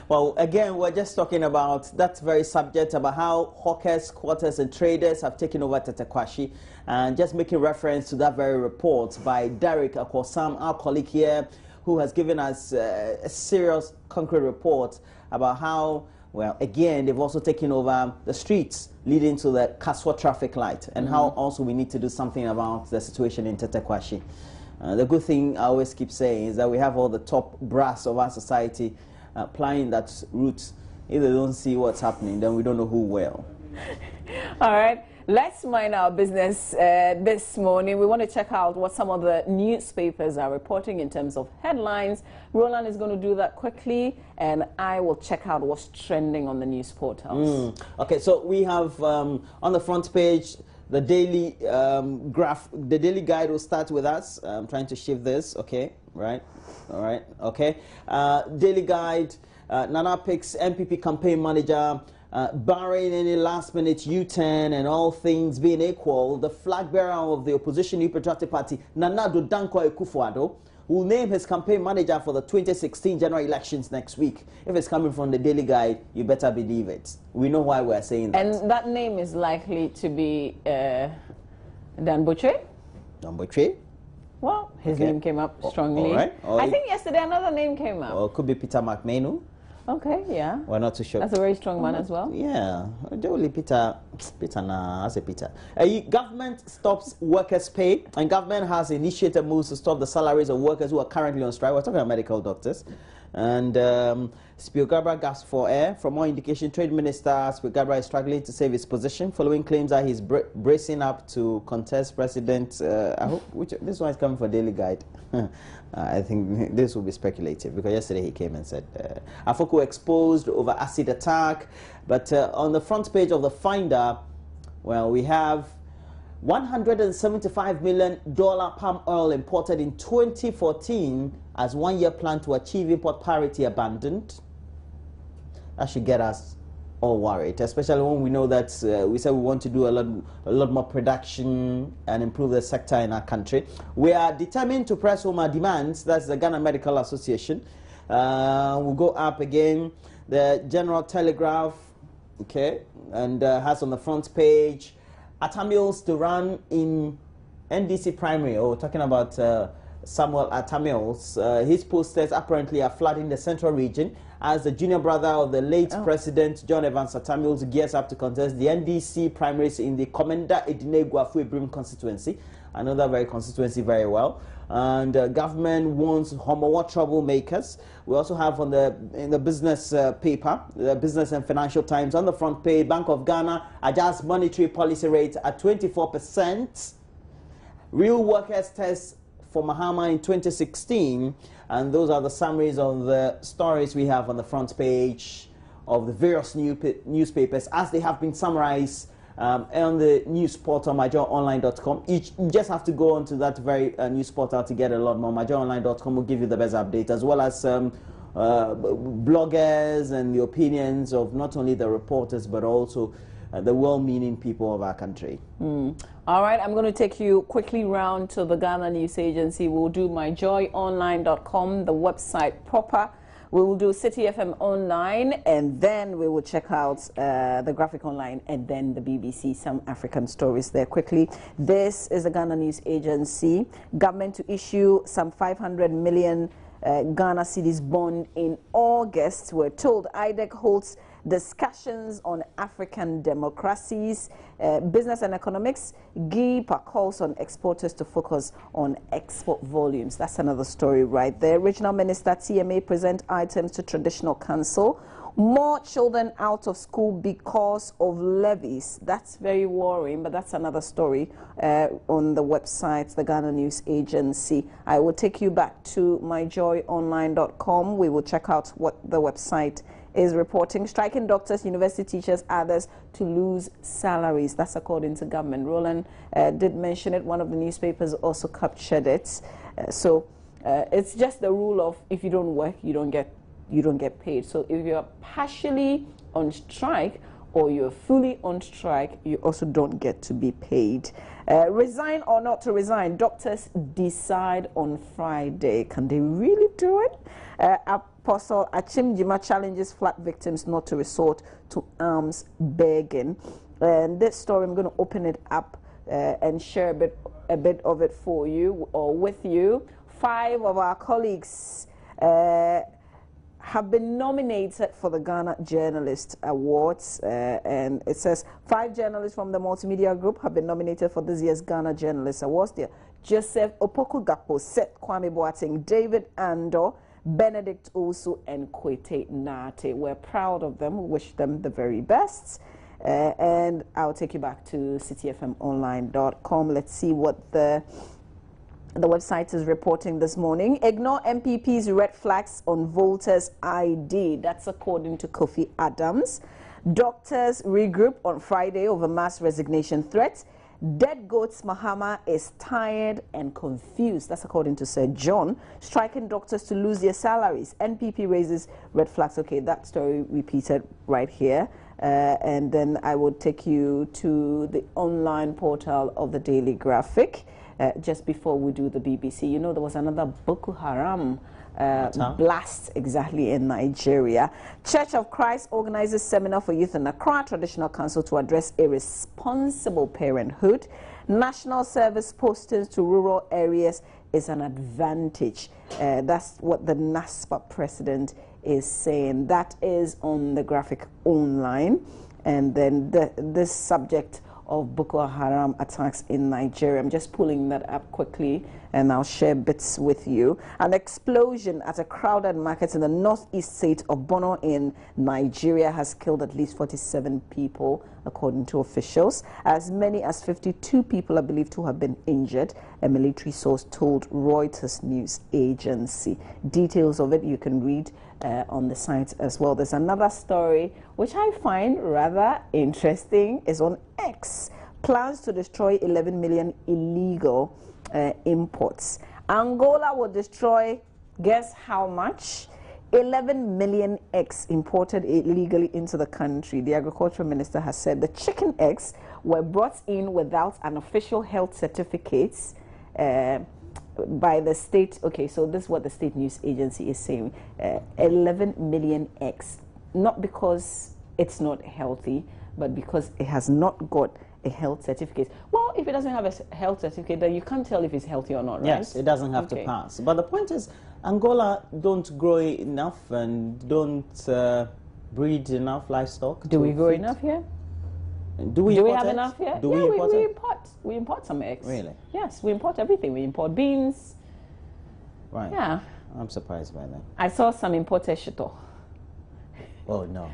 Well, again, we're just talking about that very subject about how hawkers, quarters, and traders have taken over Tetteh Quarshie, and just making reference to that very report by Derek Akwosam, our colleague here, who has given us a serious, concrete report about how, well, again, they've also taken over the streets leading to the Kaswa traffic light, and how also we need to do something about the situation in Tetteh Quarshie. The good thing I always keep saying is that we have all the top brass of our society applying that route. If they don't see what's happening, then we don't know who will. All right, let's mind our business this morning. We want to check out what some of the newspapers are reporting in terms of headlines. Roland is going to do that quickly, and I will check out what's trending on the news portals. Okay, so we have on the front page the daily the daily guide will start with us. I'm trying to shift this. Okay, right, all right, okay. Daily guide. Nana picks MPP campaign manager. Barring any last-minute U-turn and all things being equal, the flag bearer of the opposition New Patriotic Party, Nana Dankwa Akufo-Addo, will name his campaign manager for the 2016 general elections next week. If it's coming from the Daily Guide, you better believe it. We know why we're saying that. And that name is likely to be Dan Butchie? Dan Butchie? Well, his name came up strongly. All right. I think yesterday another name came up. Or it could be Peter McMahon. Okay, yeah. We're not too sure. That's a very strong man as well. Yeah. Peter, I say Peter. Government stops workers' pay, and government has initiated moves to stop the salaries of workers who are currently on strike. We're talking about medical doctors. And Spiogabra gasps for air. For more indication, Trade Minister Spiogabra is struggling to save his position following claims that he's bracing up to contest President. I hope this one is coming for Daily Guide. I think this will be speculative because yesterday he came and said Afoko exposed over acid attack. But on the front page of the Finder, well, we have $175 million palm oil imported in 2014 as one-year plan to achieve import parity abandoned. That should get us all worried, especially when we know that we said we want to do a lot more production and improve the sector in our country. We are determined to press home our demands. That's the Ghana Medical Association. We'll go up again. The General Telegraph, okay, and has on the front page Atamils to run in NDC primary. Oh, talking about Samuel Atamils. His posters apparently are flooding the central region as the junior brother of the late President John Evans Atamils gears up to contest the NDC primaries in the Komenda Edinegwa Fuebrim constituency. I know that very constituency very well. And government warns homowa troublemakers. We also have on in the business paper, the Business and Financial Times, on the front page, Bank of Ghana adjusts monetary policy rate at 24%. Real workers test for Mahama in 2016. And those are the summaries of the stories we have on the front page of the various newspapers as they have been summarized on the news portal myjoyonline.com. You just have to go onto that very news portal to get a lot more. myjoyonline.com will give you the best update, as well as bloggers and the opinions of not only the reporters but also the well-meaning people of our country. All right, I'm going to take you quickly round to the Ghana News Agency. We'll do myjoyonline.com, the website proper. We will do City FM Online, and then we will check out the Graphic Online, and then the BBC, some African stories there quickly. This is the Ghana News Agency. Government to issue some 500 million Ghana cedis bond in August. We're told IDEC holds discussions on African democracies, business and economics. GIPA calls on exporters to focus on export volumes. That's another story right there. Regional Minister TMA present items to Traditional Council. More children out of school because of levies. That's very worrying, but that's another story on the website, the Ghana News Agency. I will take you back to myjoyonline.com. We will check out what the website is reporting. Striking doctors, university teachers, others to lose salaries. That's according to government. Roland did mention it. One of the newspapers also captured it. So it's just the rule of if you don't work, you don't get paid. So if you're partially on strike or you're fully on strike, you also don't get to be paid. Resign or not to resign, doctors decide on Friday. Can they really do it? Apostle Achimjima challenges flood victims not to resort to arms begging. And this story, I'm going to open it up and share a bit of it for you or with you. 5 of our colleagues have been nominated for the Ghana Journalist Awards, and it says 5 journalists from the Multimedia Group have been nominated for this year's Ghana Journalist Awards. They're Joseph Opoku-Gapo, Seth Kwame Boateng, David Ando, Benedict Osu, and Kwete Nate. We're proud of them. We wish them the very best. And I'll take you back to cityfmonline.com. Let's see what the website is reporting this morning. Ignore MPP's red flags on voters' ID. That's according to Kofi Adams. Doctors regroup on Friday over mass resignation threats. Dead Goats Mahama is tired and confused. That's according to Sir John. Striking doctors to lose their salaries. NPP raises red flags. Okay, that story repeated right here. And then I will take you to the online portal of the Daily Graphic. Just before we do the BBC, you know, there was another Boko Haram blast exactly in Nigeria. Church of Christ organizes seminar for youth in Accra Traditional Council to address irresponsible parenthood. National service postings to rural areas is an advantage. That's what the NASPA president is saying. That is on the graphic online. And then this subject of Boko Haram attacks in Nigeria. I'm just pulling that up quickly and I'll share bits with you. An explosion at a crowded market in the northeast state of Borno in Nigeria has killed at least 47 people, according to officials. As many as 52 people are believed to have been injured, a military source told Reuters news agency. Details of it you can read on the site as well. There's another story which I find rather interesting, is on X. Plans to destroy 11 million illegal imports. Angola will destroy, guess how much? 11 million eggs imported illegally into the country. The agricultural minister has said the chicken eggs were brought in without an official health certificates by the state. Okay, so this is what the state news agency is saying. 11 million eggs, not because it's not healthy, but because it has not got a health certificate. Well, if it doesn't have a health certificate, then you can't tell if it's healthy or not, right? Yes, it doesn't have to pass. But the point is, Angola don't grow enough and don't breed enough livestock. Do we grow enough here? Do we have enough here? We import some eggs. Really? Yes, we import everything. We import beans. Right. Yeah. I'm surprised by that. I saw some imported shito. Oh, no.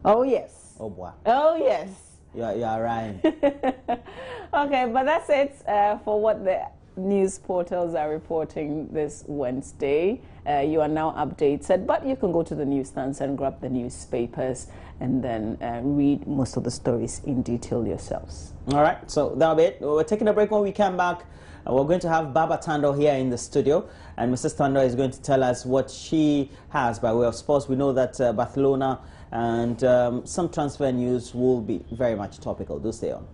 Oh, yes. Oh, boy. Oh, yes. You are right. Okay, but that's it for what the news portals are reporting this Wednesday. You are now updated, but you can go to the newsstands and grab the newspapers and then read most of the stories in detail yourselves. All right, so that'll be it. We're taking a break. When we come back, we're going to have Baba Tando here in the studio, and Mrs. Tando is going to tell us what she has by way of sports. We know that Barcelona and some transfer news will be very much topical. Do stay on.